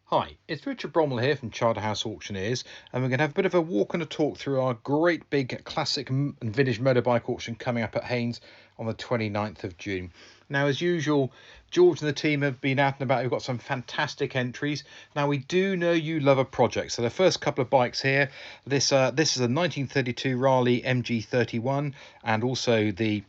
Hi, it's Richard Bromwell here from Charterhouse Auctioneers, and we're going to have a bit of a walk and a talk through our great big classic and vintage motorbike auction coming up at Haynes on the 29th of June. Now, as usual, George and the team have been out and about. We've got some fantastic entries. Now, we do know you love a project, so the first couple of bikes here, this is a 1932 Raleigh MG31 and also the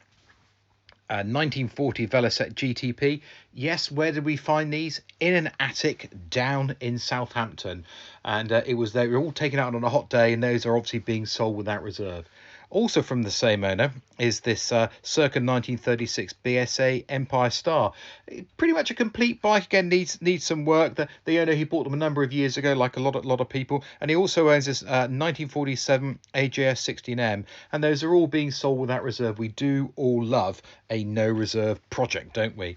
1940 Velocette GTP. Yes, where did we find these? In an attic down in Southampton. And they were all taken out on a hot day, and those are obviously being sold without reserve. Also from the same owner is this circa 1936 BSA Empire Star. Pretty much a complete bike. Again, needs some work. The owner, he bought them a number of years ago, like a lot of people. And he also owns this 1947 AJS 16M. And those are all being sold without reserve. We do all love a no reserve project, don't we?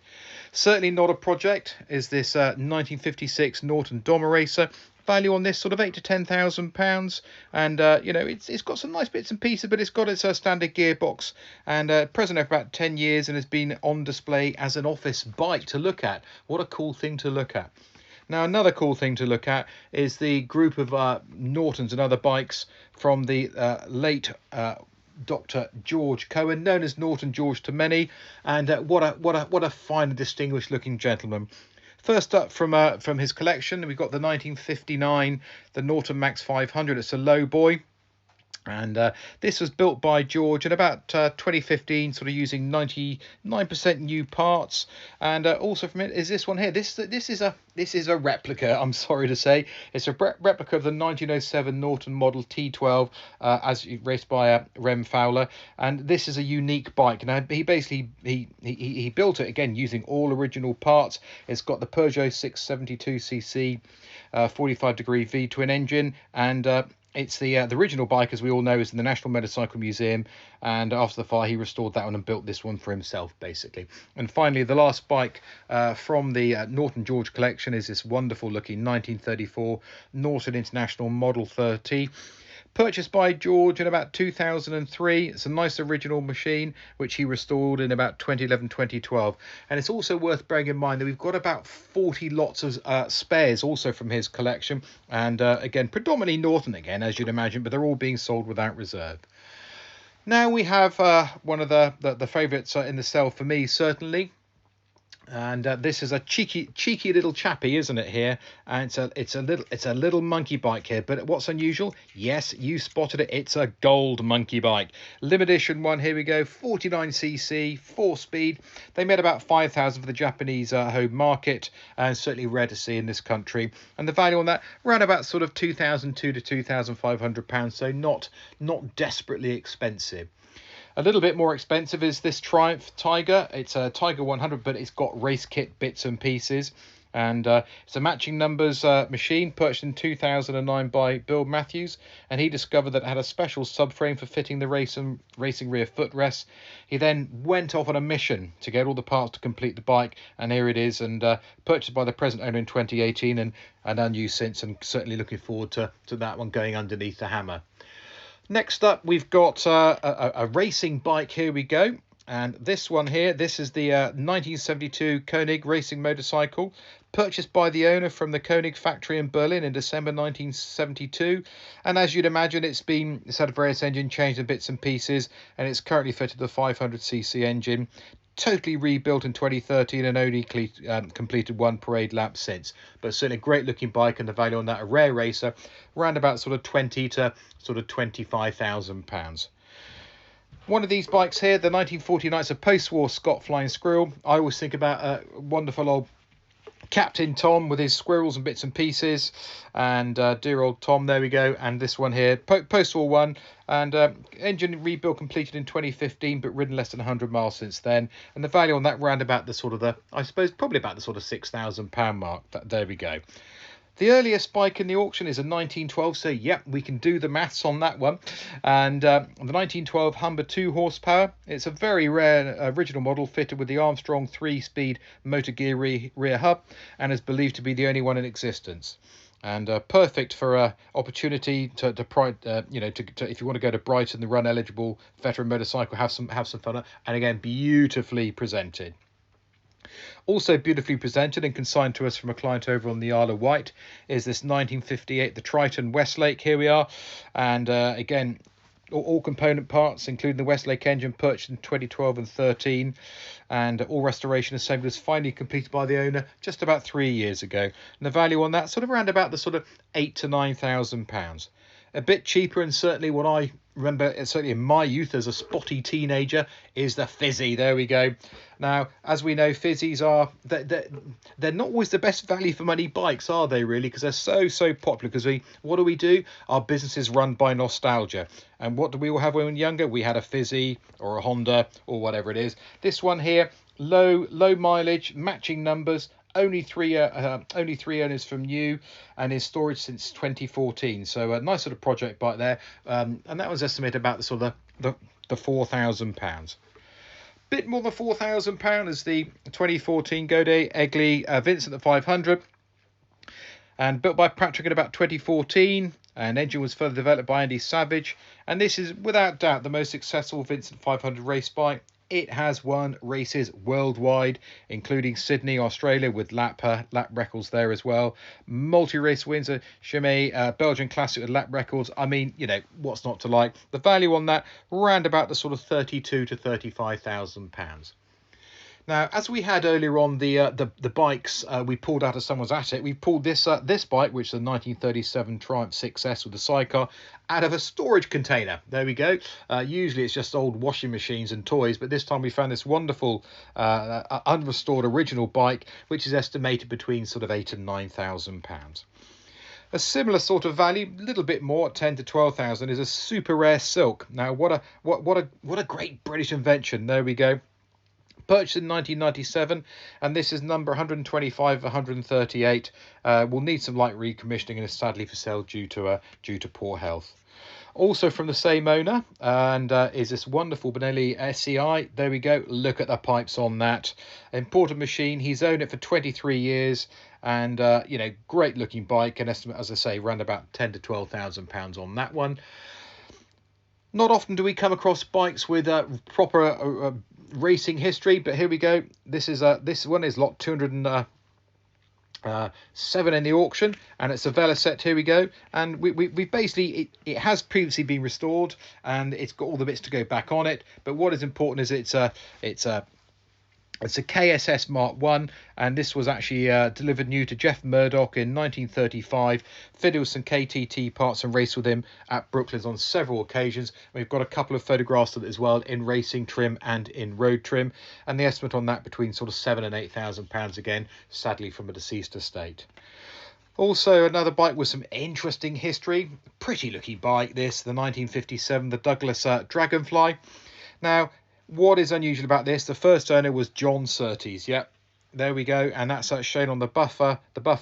Certainly not a project is this 1956 Norton Dom Racer. Value on this sort of £8,000 to £10,000, and it's got some nice bits and pieces, but it's got its standard gearbox, and present for about 10 years, and has been on display as an office bike to look at. What a cool thing to look at. Now, another cool thing to look at is the group of Nortons and other bikes from the late Dr. George Cohen, known as Norton George to many, and what a fine and distinguished looking gentleman. First up from his collection, we've got the 1959, the Norton Max 500. It's a low boy. And this was built by George in about 2015, sort of using 99% new parts. And also from it is this one here. This is a replica. I'm sorry to say, it's a replica of the 1907 Norton model T12, as raced by Rem Fowler. And this is a unique bike. Now he basically he built it again using all original parts. It's got the Peugeot 672cc 45-degree V twin engine, and it's the original bike, as we all know, is in the National Motorcycle Museum, and after the fire he restored that one and built this one for himself, basically. And finally, the last bike from the Norton George collection is this wonderful looking 1934 Norton International Model 30. Purchased by George in about 2003. It's a nice original machine, which he restored in about 2011, 2012. And it's also worth bearing in mind that we've got about 40 lots of spares also from his collection. And again, predominantly Norton again, as you'd imagine, but they're all being sold without reserve. Now we have one of the favourites in the sale for me, certainly. And this is a cheeky little chappy, isn't it here? And it's a little monkey bike here. But what's unusual? Yes, you spotted it. It's a gold monkey bike, limited edition one. Here we go, 49cc, 4-speed. They made about 5,000 for the Japanese home market, and certainly rare to see in this country. And the value on that around about sort of £2,200 to £2,500. So not desperately expensive. A little bit more expensive is this Triumph Tiger. It's a Tiger 100, but it's got race kit bits and pieces. And it's a matching numbers machine, purchased in 2009 by Bill Matthews. And he discovered that it had a special subframe for fitting the racing rear footrests. He then went off on a mission to get all the parts to complete the bike. And here it is, and purchased by the present owner in 2018, and unused since. And certainly looking forward to that one going underneath the hammer. Next up, we've got a racing bike. Here we go. And this one here, this is the 1972 Koenig racing motorcycle, purchased by the owner from the Koenig factory in Berlin in December 1972. And as you'd imagine, it's had a various engine changed in bits and pieces, and it's currently fitted with a 500cc engine. Totally rebuilt in 2013 and only completed one parade lap since. But certainly a great looking bike, and the value on that, a rare racer, around about sort of 20 to sort of £25,000. One of these bikes here, the 1949, it's a post-war Scott Flying Squirrel. I always think about a wonderful old Captain Tom with his squirrels and bits and pieces, and dear old Tom, there we go. And this one here, post-war one, and engine rebuild completed in 2015, but ridden less than 100 miles since then. And the value on that round about the sort of I suppose probably about the sort of £6,000 mark. There we go. The earliest bike in the auction is a 1912, so yep, we can do the maths on that one. And the 1912 Humber 2 horsepower. It's a very rare original model, fitted with the Armstrong 3-speed motor gear rear hub, and is believed to be the only one in existence. And perfect for opportunity to if you want to go to Brighton, the run eligible veteran motorcycle, have some fun, and again beautifully presented. Also beautifully presented and consigned to us from a client over on the Isle of Wight is this 1958, the Triton Westlake. Here we are. And again, all component parts, including the Westlake engine, purchased in 2012 and 13, and all restoration assembly was finally completed by the owner just about 3 years ago. And the value on that sort of around about the sort of £8,000 to £9,000. A bit cheaper, and certainly what I remember, certainly in my youth as a spotty teenager, is the Fizzy. There we go. Now, as we know, Fizzies are they're not always the best value for money bikes, are they? Really, because they're so popular. Because what do? Our business is run by nostalgia. And what do we all have when we were younger? We had a Fizzy or a Honda or whatever it is. This one here, low mileage, matching numbers. Only three owners from new, and is storage since 2014. So a nice sort of project bike there, and that was estimated about the sort of the £4,000. Bit more than £4,000 is the 2014 Godet Egley Vincent at 500, and built by Patrick in about 2014. And engine was further developed by Andy Savage, and this is without doubt the most successful Vincent 500 race bike. It has won races worldwide, including Sydney, Australia, with lap records there as well. Multi-race wins at Chimay, Belgian Classic with lap records. I mean, you know, what's not to like? The value on that, round about the sort of £32,000 to £35,000. Now, as we had earlier on the bikes we pulled out of someone's attic, we pulled this bike, which is a 1937 Triumph 6S with a sidecar, out of a storage container. There we go. Usually it's just old washing machines and toys, but this time we found this wonderful unrestored original bike, which is estimated between sort of £8,000 and £9,000. A similar sort of value, a little bit more, 10 to 12,000, is a super rare silk. Now, what a great British invention. There we go. Purchased in 1997, and this is number 125 138. Will need some light recommissioning and is sadly for sale due to poor health. Also from the same owner, and is this wonderful Benelli SCI. There we go. Look at the pipes on that. Imported machine. He's owned it for 23 years, and you know, great looking bike. An estimate, as I say, around about £10,000 to £12,000 on that one. Not often do we come across bikes with proper racing history, but here we go. This one is lot 207 in the auction, and it's a Velocet. Here we go, and we basically it has previously been restored, and it's got all the bits to go back on it. But what is important is it's a KSS Mark 1, and this was actually delivered new to Jeff Murdoch in 1935, fitted with some KTT parts and raced with him at Brooklands on several occasions. We've got a couple of photographs of it as well, in racing trim and in road trim, and the estimate on that between sort of £7,000 and £8,000 again, sadly from a deceased estate. Also, another bike with some interesting history, pretty looking bike this, the 1957, the Douglas Dragonfly. Now, what is unusual about this? The first owner was John Surtees. Yep, there we go, and that's shown on the Buff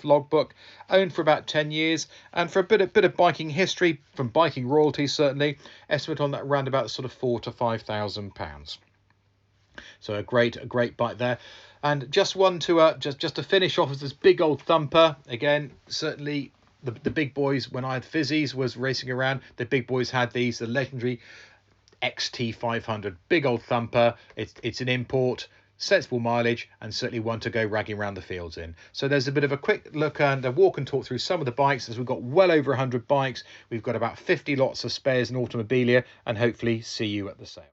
logbook. Owned for about 10 years, and for a bit of biking history from biking royalties, certainly estimate on that around about sort of £4,000 to £5,000. So a great bike there. And just one to just to finish off, is this big old thumper. Again, certainly the big boys, when I had Fizzies, was racing around. The big boys had these, the legendary XT500, big old thumper. It's an import, sensible mileage, and certainly one to go ragging around the fields in. So there's a bit of a quick look and a walk and talk through some of the bikes, as we've got well over 100 bikes. We've got about 50 lots of spares and automobilia, and hopefully see you at the sale.